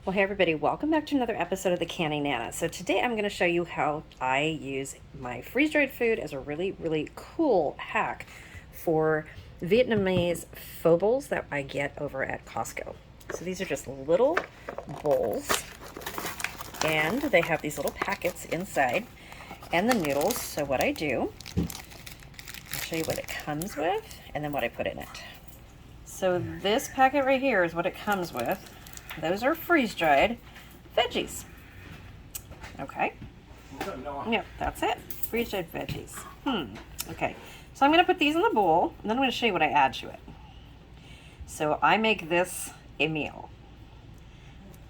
Well, hey everybody, welcome back to another episode of the Canning Nana. So today I'm going to show you how I use my freeze-dried food as a really cool hack for Vietnamese pho bowls that I get over at Costco. So these are just little bowls, and they have these little packets inside and the noodles. So what I do, I'll show you what it comes with and then what I put in it. So this packet right here is what it comes with. Those are freeze-dried veggies. Okay. Yep, that's it. Freeze-dried veggies. Okay. So I'm going to put these in the bowl, and then I'm going to show you what I add to it. So I make this a meal.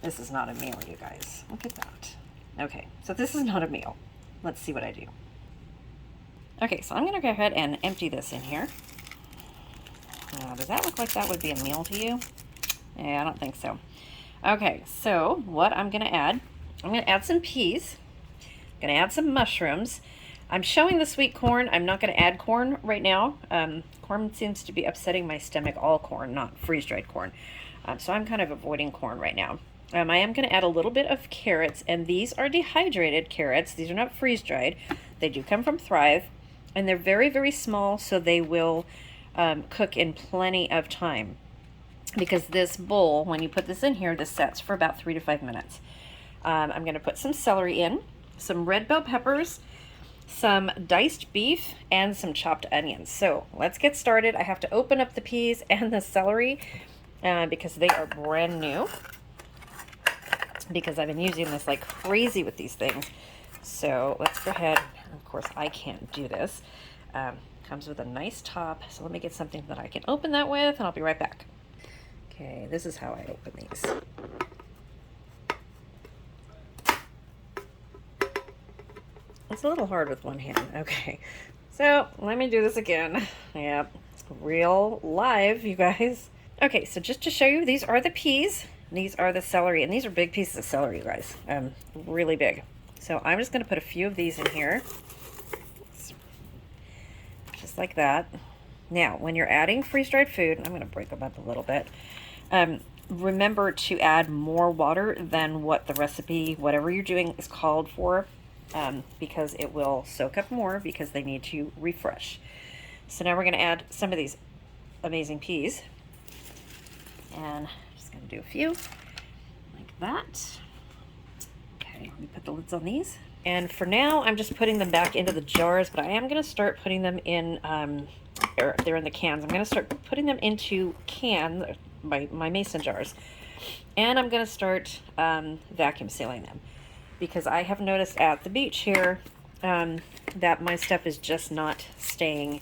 This is not a meal, you guys. Look at that. Okay, so this is not a meal. Let's see what I do. Okay, so I'm going to go ahead and empty this in here. Does that look like that would be a meal to you? Yeah, I don't think so. Okay, so what I'm going to add some peas. I'm going to add some mushrooms. I'm showing the sweet corn. I'm not going to add corn right now. Corn seems to be upsetting my stomach, all corn, not freeze-dried corn. So I'm kind of avoiding corn right now. I am going to add a little bit of carrots, and these are dehydrated carrots. These are not freeze-dried. They do come from Thrive, and they're very small, so they will cook in plenty of time. Because this bowl, when you put this in here, this sets for about 3 to 5 minutes. I'm going to put some celery in, some red bell peppers, some diced beef, and some chopped onions. So let's get started. I have to open up the peas and the celery because they are brand new. Because I've been using this like crazy with these things. So let's go ahead. Of course, I can't do this. Comes with a nice top. So let me get something that I can open that with, and I'll be right back. Okay, this is how I open these. It's a little hard with one hand. Okay, so let me do this again. Yep, real live, you guys. Okay, so just to show you, these are the peas, these are the celery, and these are big pieces of celery, you guys. Really big. So I'm just going to put a few of these in here. Just like that. Now, when you're adding freeze-dried food, I'm going to break them up a little bit. Remember to add more water than what the recipe, whatever you're doing, is called for, because it will soak up more because they need to refresh. So now we're going to add some of these amazing peas. And I'm just going to do a few like that. Okay, let me put the lids on these. And for now, I'm just putting them back into the jars, but I am going to start putting them in, they're in the cans. I'm going to start putting them into cans, my mason jars, and I'm going to start vacuum sealing them, because I have noticed at the beach here that my stuff is just not staying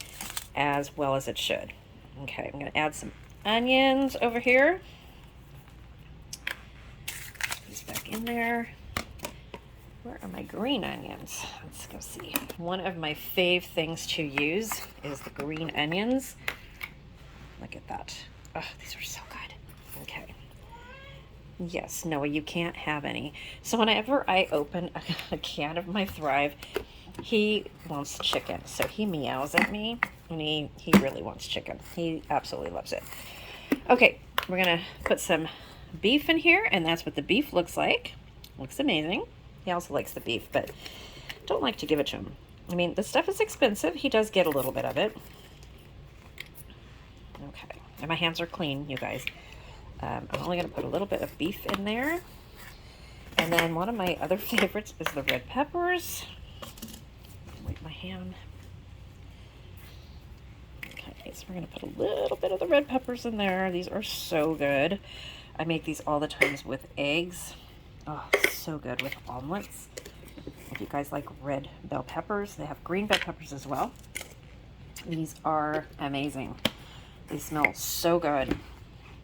as well as it should. Okay, I'm going to add some onions over here. Put these back in there. Where are my green onions? Let's go see. One of my fave things to use is the green onions. Look at that. Oh, these are so good. Okay. Yes, Noah, you can't have any. So whenever I open a can of my Thrive, he wants chicken. So he meows at me, and he really wants chicken. He absolutely loves it. Okay, we're going to put some beef in here, and that's what the beef looks like. Looks amazing. He also likes the beef, but don't like to give it to him. I mean, the stuff is expensive. He does get a little bit of it. Okay. And my hands are clean, you guys. I'm only going to put a little bit of beef in there. And then one of my other favorites is the red peppers. Wipe my hand. Okay, so we're going to put a little bit of the red peppers in there. These are so good. I make these all the times with eggs. Oh, so good with omelets. If you guys like red bell peppers, they have green bell peppers as well. These are amazing. They smell so good.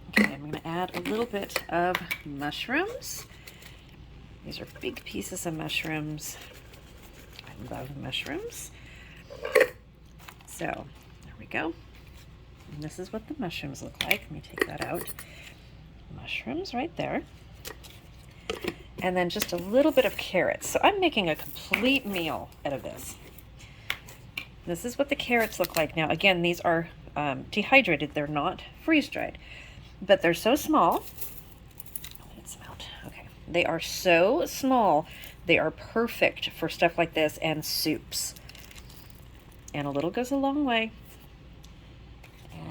Okay, I'm going to add a little bit of mushrooms. These are big pieces of mushrooms. I love mushrooms. So, there we go. And this is what the mushrooms look like. Let me take that out. Mushrooms right there. And then just a little bit of carrots. So I'm making a complete meal out of this. This is what the carrots look like. Now, again, these are dehydrated. They're not freeze-dried, but they're so small. Get some out. Okay. They are so small. They are perfect for stuff like this and soups. And a little goes a long way.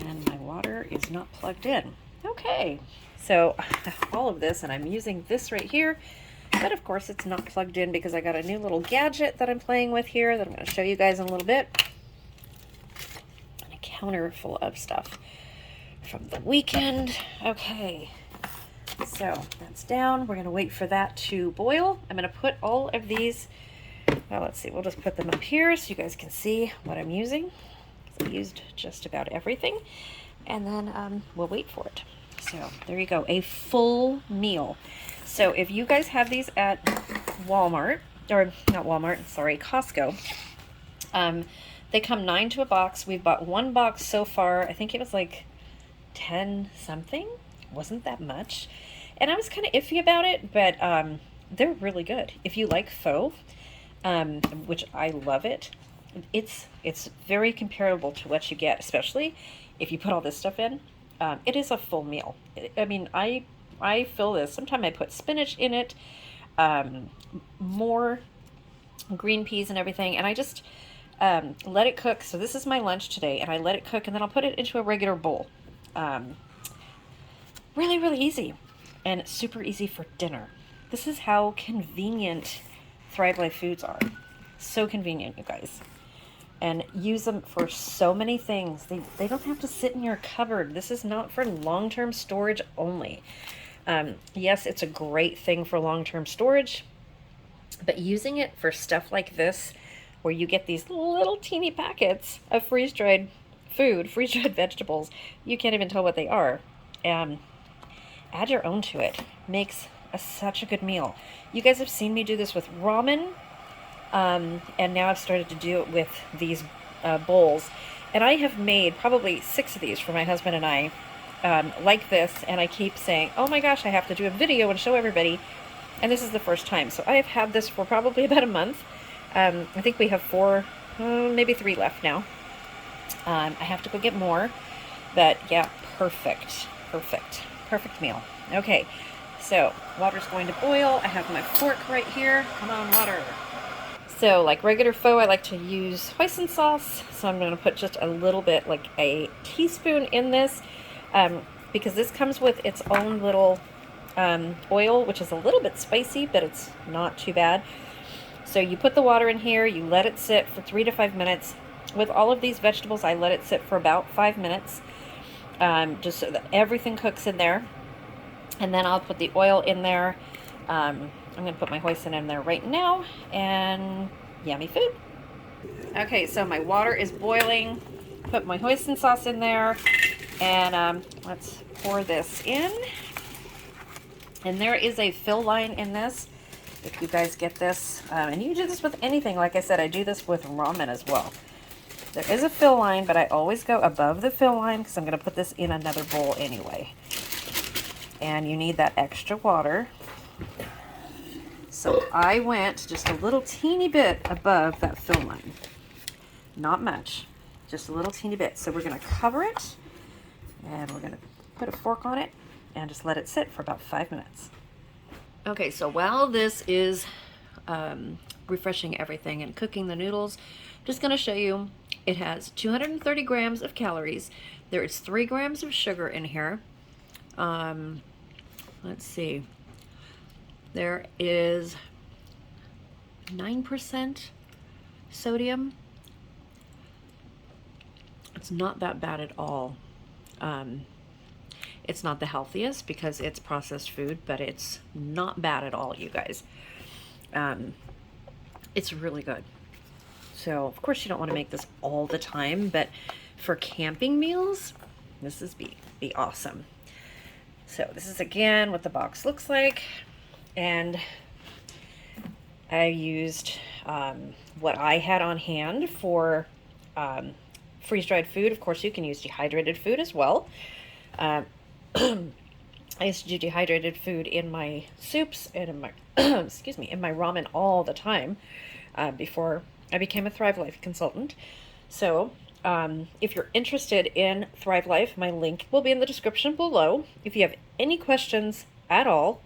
And my water is not plugged in. Okay, so all of this, and I'm using this right here, but of course it's not plugged in because I got a new little gadget that I'm playing with here that I'm going to show you guys in a little bit. And a counter full of stuff from the weekend. Okay, so that's down. We're going to wait for that to boil. I'm going to put all of these, well, let's see, we'll just put them up here so you guys can see what I'm using. I used just about everything, and then we'll wait for it. So there you go, a full meal. So if you guys have these at Walmart, or not Walmart, sorry, Costco, they come 9 to a box. We've bought 1 box so far. I think it was like 10 something. Wasn't that much. And I was kind of iffy about it, but they're really good. If you like pho, which I love it, it's very comparable to what you get, especially if you put all this stuff in. It is a full meal. I mean, I fill this. Sometimes I put spinach in it, more green peas and everything, and I just let it cook. So this is my lunch today, and I let it cook, and then I'll put it into a regular bowl. Really, really easy, and super easy for dinner. This is how convenient Thrive Life foods are. So convenient, you guys. And use them for so many things. They don't have to sit in your cupboard. This is not for long-term storage only. Yes, it's a great thing for long-term storage, but using it for stuff like this, where you get these little teeny packets of freeze-dried food, freeze-dried vegetables, you can't even tell what they are. Add your own to it. Makes such a good meal. You guys have seen me do this with ramen. And now I've started to do it with these bowls. And I have made probably 6 of these for my husband and I, like this. And I keep saying, oh my gosh, I have to do a video and show everybody. And this is the first time. So I have had this for probably about a month. I think we have 4, maybe 3 left now. I have to go get more. But yeah, perfect meal. Okay, so water's going to boil. I have my fork right here. Come on, water. So like regular pho, I like to use hoisin sauce. So I'm going to put just a little bit, like a teaspoon in this, because this comes with its own little oil, which is a little bit spicy, but it's not too bad. So you put the water in here, you let it sit for 3 to 5 minutes. With all of these vegetables, I let it sit for about 5 minutes, just so that everything cooks in there. And then I'll put the oil in there. I'm going to put my hoisin in there right now, and yummy food. Okay, so my water is boiling. Put my hoisin sauce in there, and let's pour this in. And there is a fill line in this, if you guys get this. And you do this with anything. Like I said, I do this with ramen as well. There is a fill line, but I always go above the fill line because I'm going to put this in another bowl anyway. And you need that extra water. So I went just a little teeny bit above that fill line. Not much, just a little teeny bit. So we're going to cover it, and we're going to put a fork on it and just let it sit for about 5 minutes. Okay, so while this is refreshing everything and cooking the noodles, I'm just going to show you it has 230 grams of calories. There is 3 grams of sugar in here. Let's see. There is 9% sodium. It's not that bad at all. It's not the healthiest because it's processed food, but it's not bad at all, you guys. It's really good. So, of course, you don't want to make this all the time, but for camping meals, this is be awesome. So, this is again what the box looks like. And I used what I had on hand for freeze-dried food. Of course, you can use dehydrated food as well. I used to do dehydrated food in my soups and in my excuse me, in my ramen all the time before I became a Thrive Life consultant. So if you're interested in Thrive Life, my link will be in the description below. If you have any questions at all,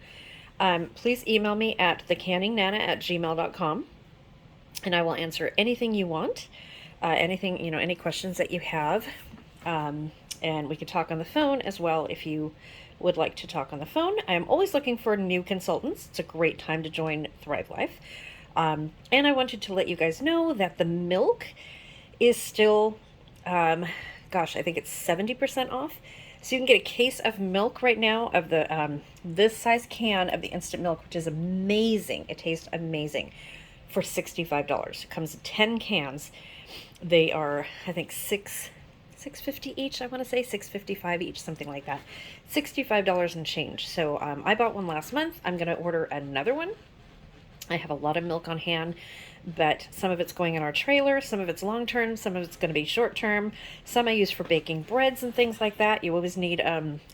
Please email me at thecanningnana@gmail.com, and I will answer anything you want, anything, any questions that you have. And we can talk on the phone as well if you would like to talk on the phone. I'm always looking for new consultants. It's a great time to join Thrive Life. And I wanted to let you guys know that the milk is still, gosh, I think it's 70% off. So you can get a case of milk right now of the this size can of the instant milk, which is amazing. It tastes amazing, for $65. It comes in 10 cans. They are, I think, $6.50 each. I want to say $6.55 each, something like that. $65 and change. So I bought one last month. I'm going to order another one. I have a lot of milk on hand, but some of it's going in our trailer, some of it's long term, some of it's going to be short term, some I use for baking breads and things like that. You always need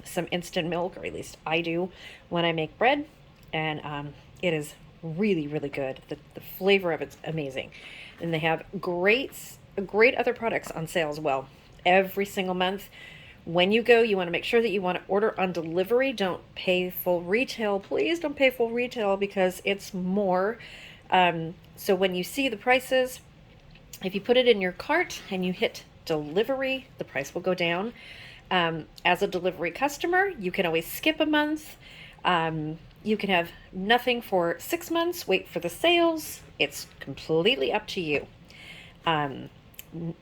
some instant milk, or at least I do when I make bread, and it is really, really good. The flavor of it's amazing, and they have great other products on sale as well. Every single month, when you go, you want to make sure that you want to order on delivery. Don't pay full retail. Please don't pay full retail, because it's more. So when you see the prices, if you put it in your cart and you hit delivery, the price will go down. As a delivery customer, you can always skip a month. You can have nothing for 6 months, wait for the sales. It's completely up to you.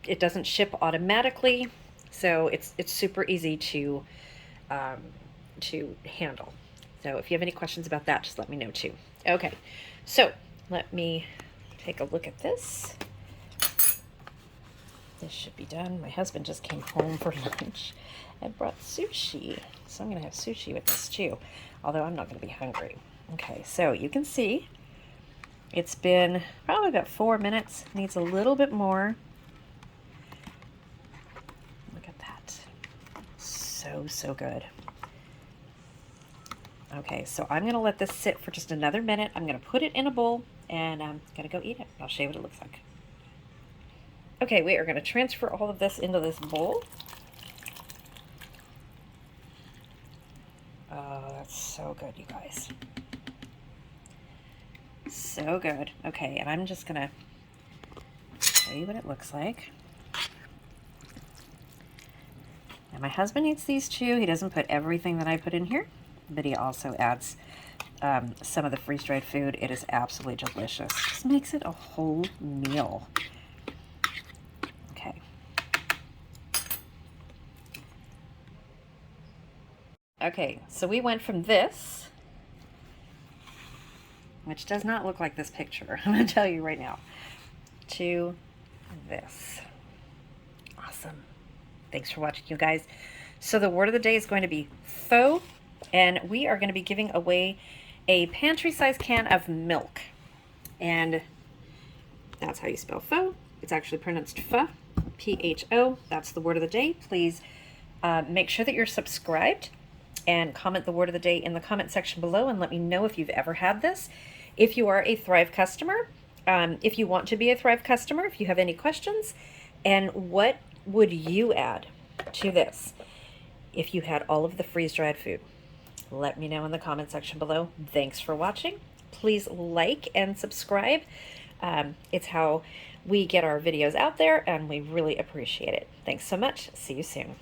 It doesn't ship automatically, so it's super easy to handle. So if you have any questions about that, just let me know too. Okay, so let me take a look at this. This should be done. My husband just came home for lunch and brought sushi, so I'm gonna have sushi with this too, although I'm not gonna be hungry. Okay, so you can see it's been probably about 4 minutes. Needs a little bit more. So good. Okay, so I'm going to let this sit for just another minute. I'm going to put it in a bowl, and I'm going to go eat it. I'll show you what it looks like. Okay, we are going to transfer all of this into this bowl. Oh, that's so good, you guys. So good. Okay, and I'm just going to show you what it looks like. And my husband eats these too. He doesn't put everything that I put in here, but he also adds some of the freeze-dried food. It is absolutely delicious. Just makes it a whole meal. Okay. Okay, so we went from this, which does not look like this picture, I'm going to tell you right now, to this. Awesome. Thanks for watching, you guys. So the word of the day is going to be faux, and we are going to be giving away a pantry-sized can of milk. And that's how you spell faux. It's actually pronounced pho, P-H-O. That's the word of the day. Please make sure that you're subscribed and comment the word of the day in the comment section below, and let me know if you've ever had this. If you are a Thrive customer, if you want to be a Thrive customer, if you have any questions, and what would you add to this if you had all of the freeze-dried food? Let me know in the comment section below. Thanks for watching. Please like and subscribe. It's how we get our videos out there, and we really appreciate it. Thanks so much. See you soon.